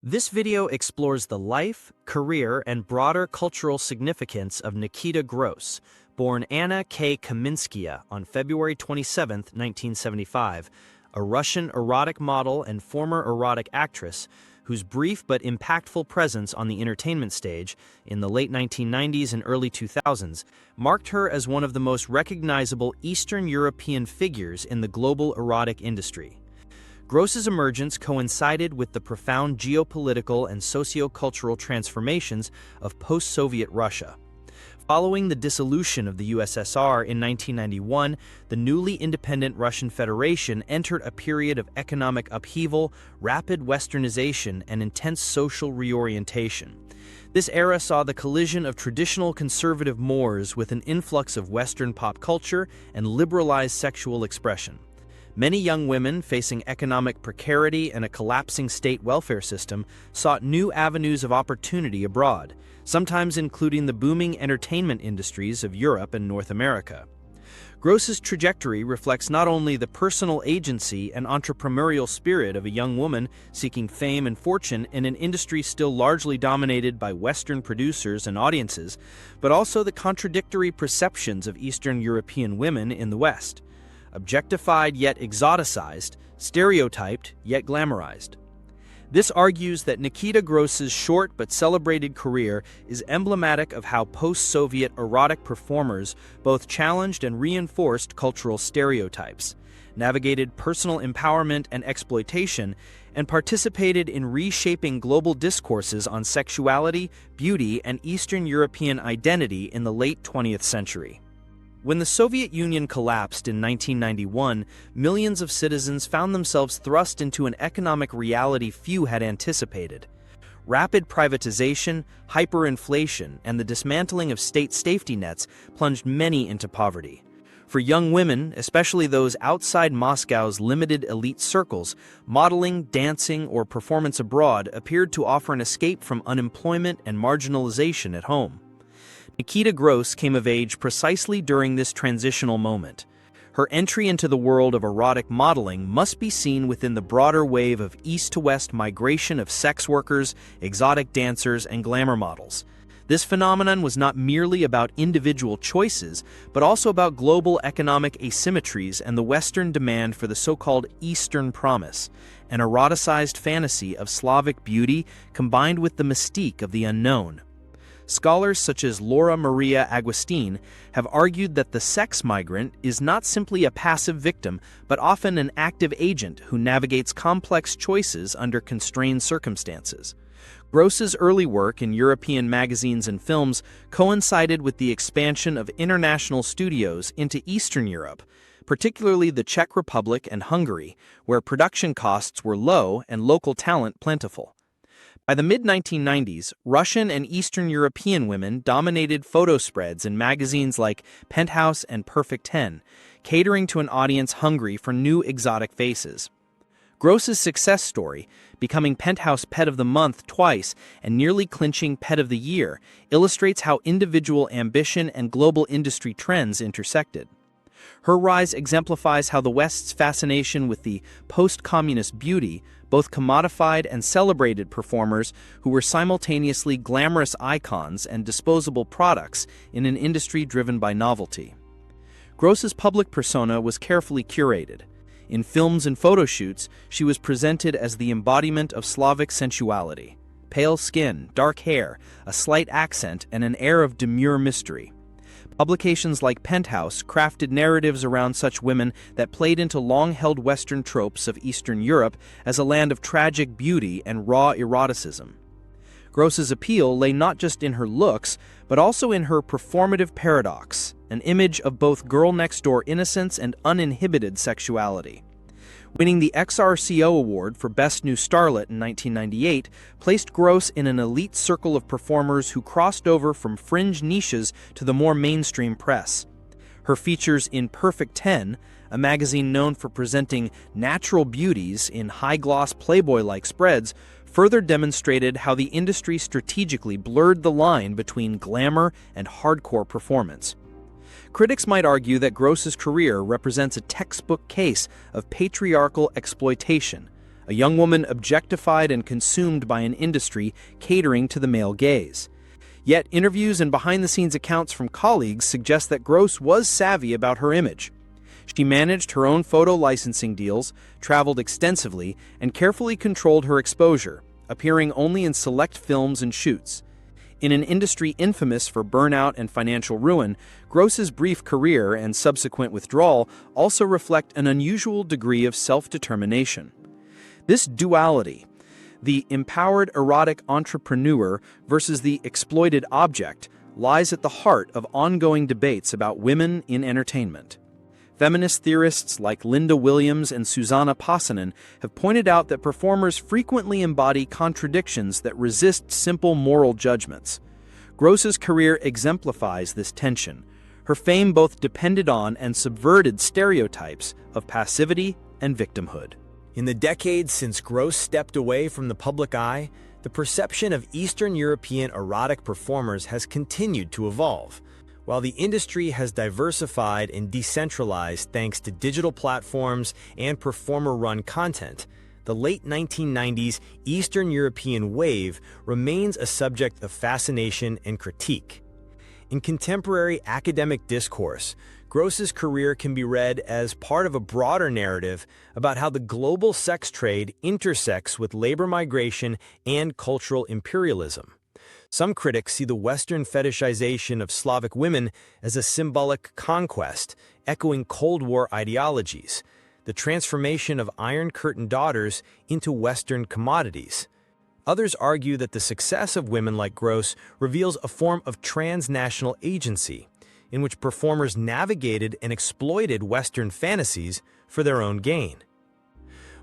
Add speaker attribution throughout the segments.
Speaker 1: This video explores the life, career, and broader cultural significance of Nikita Gross, born Anna K Kaminskaia on February 27, 1975, a Russian erotic model and former erotic actress whose brief but impactful presence on the entertainment stage in the late 1990s and early 2000s marked her as one of the most recognizable Eastern European figures in the global erotic industry. Gross's emergence coincided with the profound geopolitical and socio-cultural transformations of post-Soviet Russia. Following the dissolution of the USSR in 1991, the newly independent Russian Federation entered a period of economic upheaval, rapid westernization, and intense social reorientation. This era saw the collision of traditional conservative mores with an influx of Western pop culture and liberalized sexual expression. Many young women facing economic precarity and a collapsing state welfare system sought new avenues of opportunity abroad, sometimes including the booming entertainment industries of Europe and North America. Gross's trajectory reflects not only the personal agency and entrepreneurial spirit of a young woman seeking fame and fortune in an industry still largely dominated by Western producers and audiences, but also the contradictory perceptions of Eastern European women in the West. Objectified yet exoticized, stereotyped yet glamorized. This argues that Nikita Gross's short but celebrated career is emblematic of how post-Soviet erotic performers both challenged and reinforced cultural stereotypes, navigated personal empowerment and exploitation, and participated in reshaping global discourses on sexuality, beauty, and Eastern European identity in the late 20th century. When the Soviet Union collapsed in 1991, millions of citizens found themselves thrust into an economic reality few had anticipated. Rapid privatization, hyperinflation, and the dismantling of state safety nets plunged many into poverty. For young women, especially those outside Moscow's limited elite circles, modeling, dancing, or performance abroad appeared to offer an escape from unemployment and marginalization at home. Nikita Gross came of age precisely during this transitional moment. Her entry into the world of erotic modeling must be seen within the broader wave of east-to-west migration of sex workers, exotic dancers, and glamour models. This phenomenon was not merely about individual choices, but also about global economic asymmetries and the Western demand for the so-called Eastern promise, an eroticized fantasy of Slavic beauty combined with the mystique of the unknown. Scholars such as Laura Maria Agustin have argued that the sex migrant is not simply a passive victim, but often an active agent who navigates complex choices under constrained circumstances. Gross's early work in European magazines and films coincided with the expansion of international studios into Eastern Europe, particularly the Czech Republic and Hungary, where production costs were low and local talent plentiful. By the mid-1990s, Russian and Eastern European women dominated photo spreads in magazines like Penthouse and Perfect 10, catering to an audience hungry for new exotic faces. Gross's success story, becoming Penthouse Pet of the Month twice and nearly clinching Pet of the Year, illustrates how individual ambition and global industry trends intersected. Her rise exemplifies how the West's fascination with the post-communist beauty both commodified and celebrated performers who were simultaneously glamorous icons and disposable products in an industry driven by novelty. Gross's public persona was carefully curated. In films and photo shoots, she was presented as the embodiment of Slavic sensuality: pale skin, dark hair, a slight accent, and an air of demure mystery. Publications like Penthouse crafted narratives around such women that played into long-held Western tropes of Eastern Europe as a land of tragic beauty and raw eroticism. Gross's appeal lay not just in her looks, but also in her performative paradox, an image of both girl-next-door innocence and uninhibited sexuality. Winning the XRCO Award for Best New Starlet in 1998 placed Gross in an elite circle of performers who crossed over from fringe niches to the more mainstream press. Her features in Perfect 10, a magazine known for presenting natural beauties in high-gloss Playboy-like spreads, further demonstrated how the industry strategically blurred the line between glamour and hardcore performance. Critics might argue that Gross's career represents a textbook case of patriarchal exploitation, a young woman objectified and consumed by an industry catering to the male gaze. Yet interviews and behind-the-scenes accounts from colleagues suggest that Gross was savvy about her image. She managed her own photo licensing deals, traveled extensively, and carefully controlled her exposure, appearing only in select films and shoots. In an industry infamous for burnout and financial ruin, Gross's brief career and subsequent withdrawal also reflect an unusual degree of self-determination. This duality, the empowered erotic entrepreneur versus the exploited object, lies at the heart of ongoing debates about women in entertainment. Feminist theorists like Linda Williams and Susanna Passanen have pointed out that performers frequently embody contradictions that resist simple moral judgments. Gross's career exemplifies this tension. Her fame both depended on and subverted stereotypes of passivity and victimhood.
Speaker 2: In the decades since Gross stepped away from the public eye, the perception of Eastern European erotic performers has continued to evolve. While the industry has diversified and decentralized thanks to digital platforms and performer-run content, the late 1990s Eastern European wave remains a subject of fascination and critique. In contemporary academic discourse, Gross's career can be read as part of a broader narrative about how the global sex trade intersects with labor migration and cultural imperialism. Some critics see the Western fetishization of Slavic women as a symbolic conquest, echoing Cold War ideologies, the transformation of Iron Curtain daughters into Western commodities. Others argue that the success of women like Gross reveals a form of transnational agency, in which performers navigated and exploited Western fantasies for their own gain.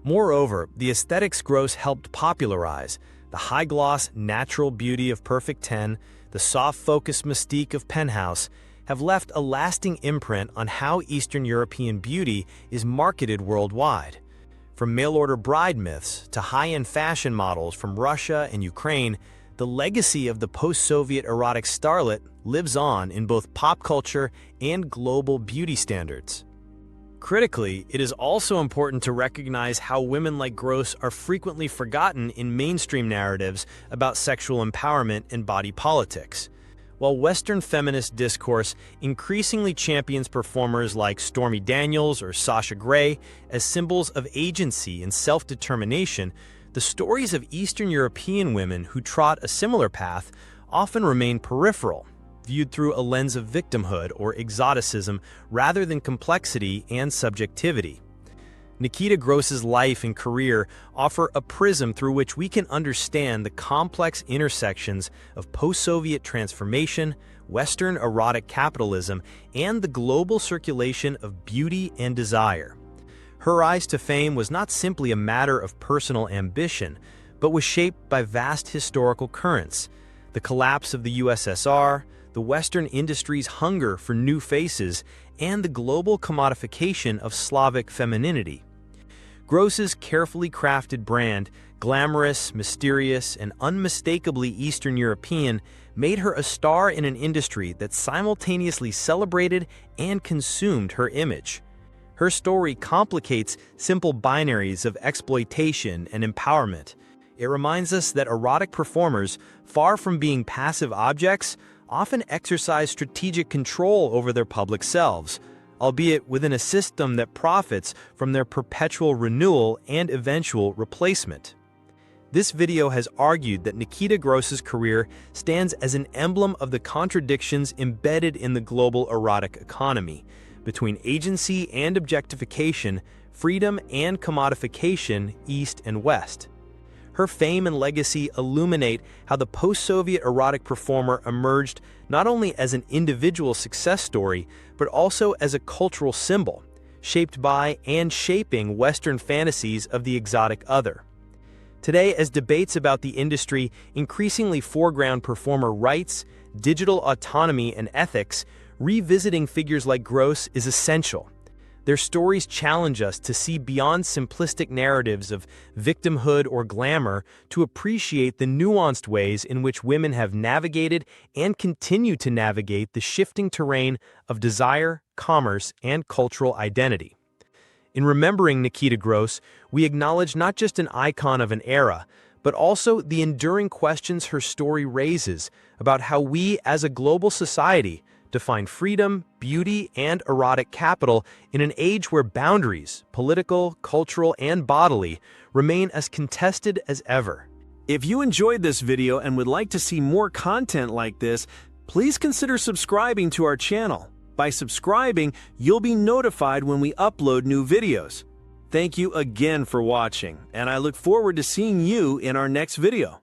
Speaker 2: Moreover, the aesthetics Gross helped popularize, the high-gloss, natural beauty of Perfect 10, the soft-focus mystique of Penthouse, have left a lasting imprint on how Eastern European beauty is marketed worldwide. From mail-order bride myths to high-end fashion models from Russia and Ukraine, the legacy of the post-Soviet erotic starlet lives on in both pop culture and global beauty standards. Critically, it is also important to recognize how women like Gross are frequently forgotten in mainstream narratives about sexual empowerment and body politics. While Western feminist discourse increasingly champions performers like Stormy Daniels or Sasha Grey as symbols of agency and self-determination, the stories of Eastern European women who trod a similar path often remain peripheral, viewed through a lens of victimhood or exoticism rather than complexity and subjectivity. Nikita Gross's life and career offer a prism through which we can understand the complex intersections of post-Soviet transformation, Western erotic capitalism, and the global circulation of beauty and desire. Her rise to fame was not simply a matter of personal ambition, but was shaped by vast historical currents: the collapse of the USSR, the Western industry's hunger for new faces, and the global commodification of Slavic femininity. Gross's carefully crafted brand, glamorous, mysterious, and unmistakably Eastern European, made her a star in an industry that simultaneously celebrated and consumed her image. Her story complicates simple binaries of exploitation and empowerment. It reminds us that erotic performers, far from being passive objects, often exercise strategic control over their public selves, albeit within a system that profits from their perpetual renewal and eventual replacement. This video has argued that Nikita Gross's career stands as an emblem of the contradictions embedded in the global erotic economy, between agency and objectification, freedom and commodification, East and West. Her fame and legacy illuminate how the post-Soviet erotic performer emerged not only as an individual success story, but also as a cultural symbol, shaped by and shaping Western fantasies of the exotic other. Today, as debates about the industry increasingly foreground performer rights, digital autonomy, and ethics, revisiting figures like Gross is essential. Their stories challenge us to see beyond simplistic narratives of victimhood or glamour to appreciate the nuanced ways in which women have navigated and continue to navigate the shifting terrain of desire, commerce, and cultural identity. In remembering Nikita Gross, we acknowledge not just an icon of an era, but also the enduring questions her story raises about how we, as a global society, define freedom, beauty, and erotic capital in an age where boundaries, political, cultural, and bodily, remain as contested as ever.
Speaker 1: If you enjoyed this video and would like to see more content like this, please consider subscribing to our channel. By subscribing, you'll be notified when we upload new videos. Thank you again for watching, and I look forward to seeing you in our next video.